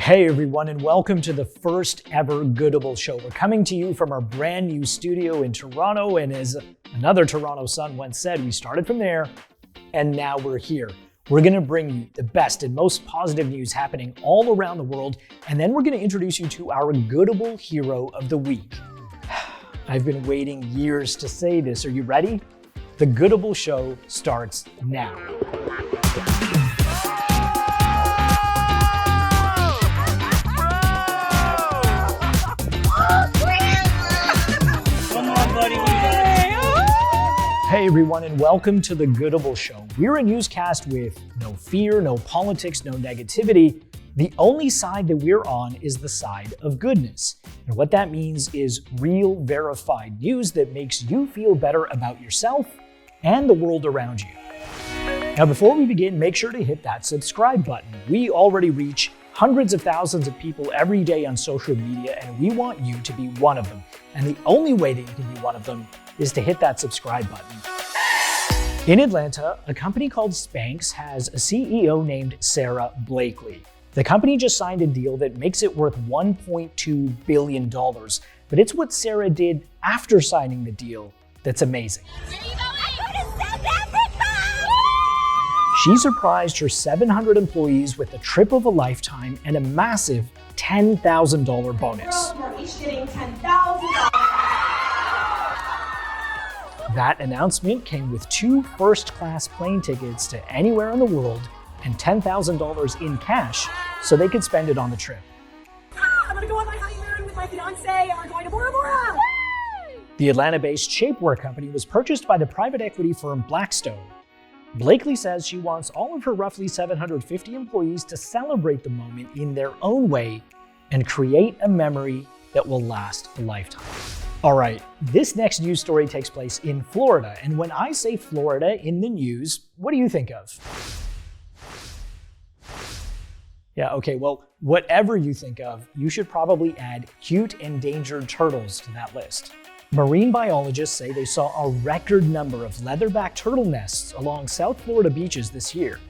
Hey everyone, and welcome to the first ever Goodable Show. We're coming to you from our brand new studio in Toronto, and as another Toronto son once said, we started from there, and now we're here. We're gonna bring you the best and most positive news happening all around the world, and then we're gonna introduce you to our Goodable Hero of the Week. I've been waiting years to say this. Are you ready? The Goodable Show starts now. Hey everyone, and welcome to the Goodable Show. We're a newscast with no fear, no politics, no negativity. The only side that we're on is the side of goodness. And what that means is real, verified news that makes you feel better about yourself and the world around you. Now, before we begin, make sure to hit that subscribe button. We already reach hundreds of thousands of people every day on social media, and we want you to be one of them. And the only way that you can be one of them is to hit that subscribe button. In Atlanta, a company called Spanx has a CEO named Sarah Blakely. The company just signed a deal that makes it worth $1.2 billion, but it's what Sarah did after signing the deal that's amazing. She surprised her 700 employees with a trip of a lifetime and a massive $10,000 bonus. We're each getting $10,000. That announcement came with 2 first-class plane tickets to anywhere in the world and $10,000 in cash so they could spend it on the trip. I'm gonna go on my honeymoon with my fiance and we're going to Bora Bora. The Atlanta-based shapewear company was purchased by the private equity firm Blackstone. Blakely says she wants all of her roughly 750 employees to celebrate the moment in their own way and create a memory that will last a lifetime. All right, this next news story takes place in Florida, and when I say Florida in the news, what do you think of? Yeah, okay, well, whatever you think of, you should probably add cute endangered turtles to that list. Marine biologists say they saw a record number of leatherback turtle nests along South Florida beaches this year.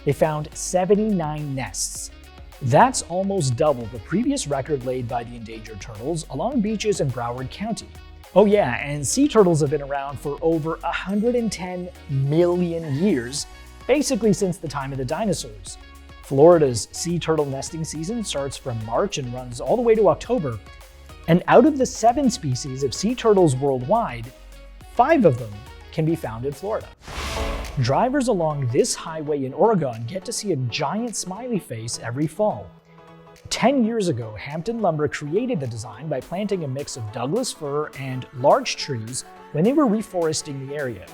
They found 79 nests. That's almost double the previous record laid by the endangered turtles along beaches in Broward County. Oh yeah, and sea turtles have been around for over 110 million years, basically since the time of the dinosaurs. Florida's sea turtle nesting season starts from March and runs all the way to October. And out of the 7 species of sea turtles worldwide, 5 of them can be found in Florida. Drivers along this highway in Oregon get to see a giant smiley face every fall. 10 years ago, Hampton Lumber created the design by planting a mix of Douglas fir and larch trees when they were reforesting the area.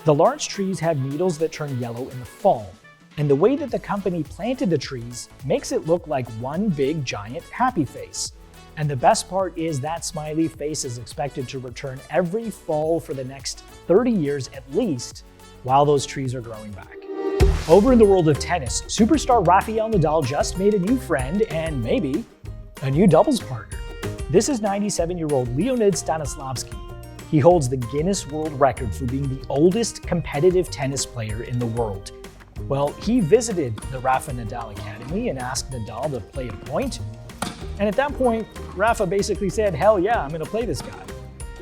The larch trees have needles that turn yellow in the fall, and the way that the company planted the trees makes it look like one big giant happy face. And the best part is that smiley face is expected to return every fall for the next 30 years at least, while those trees are growing back. Over in the world of tennis, superstar Rafael Nadal just made a new friend and maybe a new doubles partner. This is 97-year-old Leonid Stanislavski. He holds the Guinness World Record for being the oldest competitive tennis player in the world. Well, he visited the Rafa Nadal Academy and asked Nadal to play a point. And at that point, Rafa basically said, hell yeah, I'm gonna play this guy.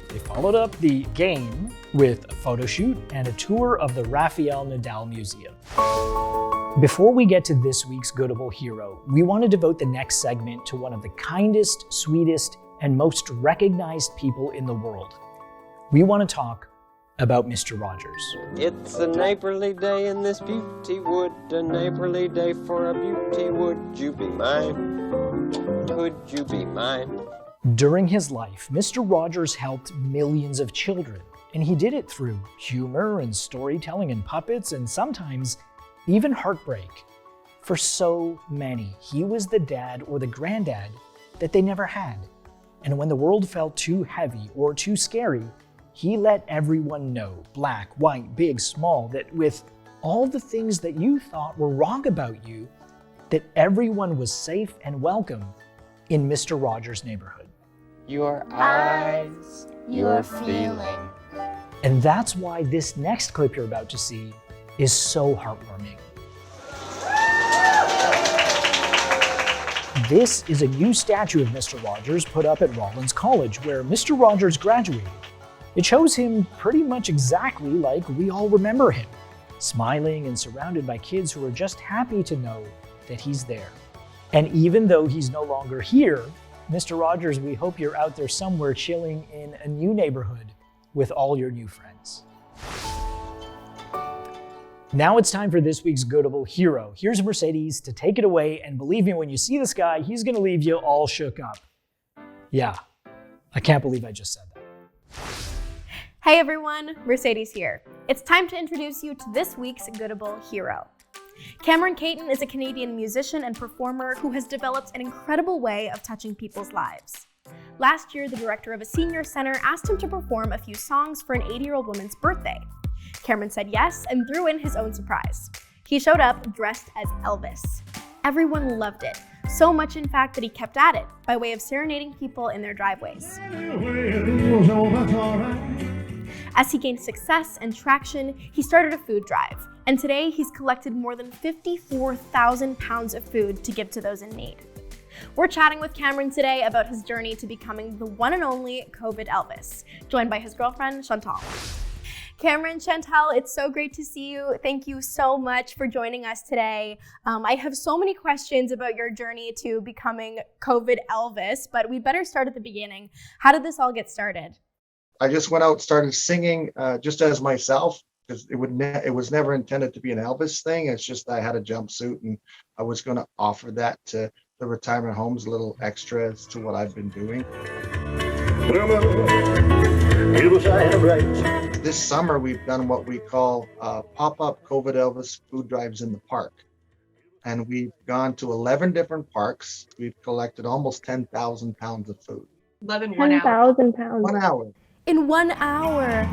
They followed up the game with a photo shoot and a tour of the Rafael Nadal Museum. Before we get to this week's Goodable Hero, we want to devote the next segment to one of the kindest, sweetest, and most recognized people in the world. We want to talk about Mr. Rogers. It's a neighborly day in this beauty wood, a neighborly day for a beauty. Would you be mine? Would you be mine? During his life, Mr. Rogers helped millions of children, and he did it through humor and storytelling and puppets and sometimes even heartbreak. For so many, he was the dad or the granddad that they never had. And when the world felt too heavy or too scary, he let everyone know, black, white, big, small, that with all the things that you thought were wrong about you, that everyone was safe and welcome in Mr. Rogers' neighborhood. Your eyes, your feeling. And that's why this next clip you're about to see is so heartwarming. This is a new statue of Mr. Rogers put up at Rollins College, where Mr. Rogers graduated. It shows him pretty much exactly like we all remember him, smiling and surrounded by kids who are just happy to know that he's there. And even though he's no longer here, Mr. Rogers, we hope you're out there somewhere chilling in a new neighborhood with all your new friends. Now it's time for this week's Goodable Hero. Here's Mercedes to take it away, and believe me, when you see this guy, he's gonna leave you all shook up. Yeah, I can't believe I just said that. Hey everyone, Mercedes here. It's time to introduce you to this week's Goodable Hero. Cameron Caton is a Canadian musician and performer who has developed an incredible way of touching people's lives. Last year, the director of a senior center asked him to perform a few songs for an 80-year-old woman's birthday. Cameron said yes and threw in his own surprise. He showed up dressed as Elvis. Everyone loved it, so much in fact that he kept at it by way of serenading people in their driveways. As he gained success and traction, he started a food drive, and today he's collected more than 54,000 pounds of food to give to those in need. We're chatting with Cameron today about his journey to becoming the one and only COVID Elvis, joined by his girlfriend, Chantal. Cameron, Chantal, it's so great to see you. Thank you so much for joining us today. I have so many questions about your journey to becoming COVID Elvis, but we better start at the beginning. How did this all get started? I just went out, started singing just as myself, because it was never intended to be an Elvis thing. It's just I had a jumpsuit and I was going to offer that to the retirement homes, a little extra as to what I've been doing. This summer, we've done what we call pop-up COVID Elvis food drives in the park. And we've gone to 11 different parks. We've collected almost 10,000 pounds of food. 10,000 pounds. 1 hour. In 1 hour.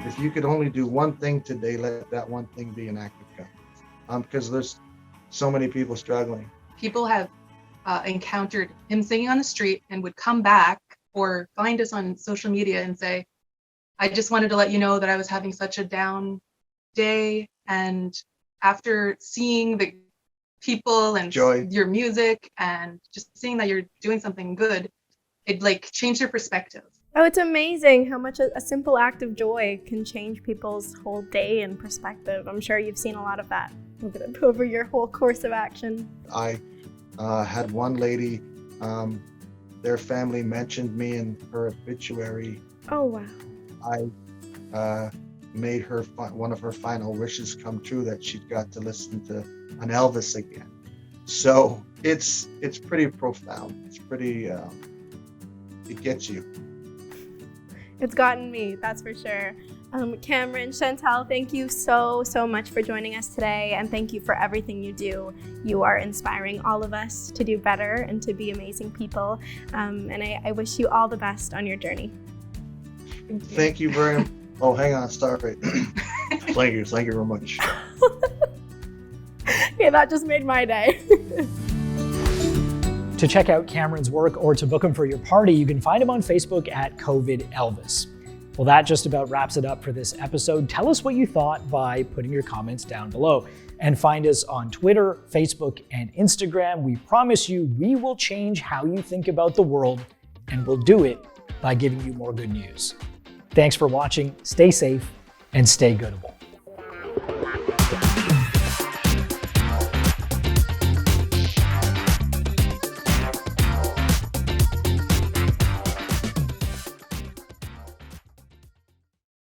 If you could only do one thing today, let that one thing be an act of kindness. Because there's so many people struggling. People have encountered him singing on the street and would come back or find us on social media and say, I just wanted to let you know that I was having such a down day. And after seeing the people and joy, your music and just seeing that you're doing something good, it like changed their perspective. Oh, it's amazing how much a simple act of joy can change people's whole day and perspective. I'm sure you've seen a lot of that over your whole course of action. I had one lady, their family mentioned me in her obituary. Oh, wow. I made her one of her final wishes come true, that she got to listen to an Elvis again. So it's pretty profound. It's pretty, it gets you. It's gotten me, that's for sure. Cameron, Chantal, thank you so much for joining us today, and thank you for everything you do. You are inspiring all of us to do better and to be amazing people, and I wish you all the best on your journey. Thank you very much. Oh, hang on, stop it. Thank you very much. Okay, that just made my day. To check out Cameron's work or to book him for your party, you can find him on Facebook at COVID Elvis. Well, that just about wraps it up for this episode. Tell us what you thought by putting your comments down below. And find us on Twitter, Facebook, and Instagram. We promise you we will change how you think about the world, and we'll do it by giving you more good news. Thanks for watching, stay safe, and stay goodable.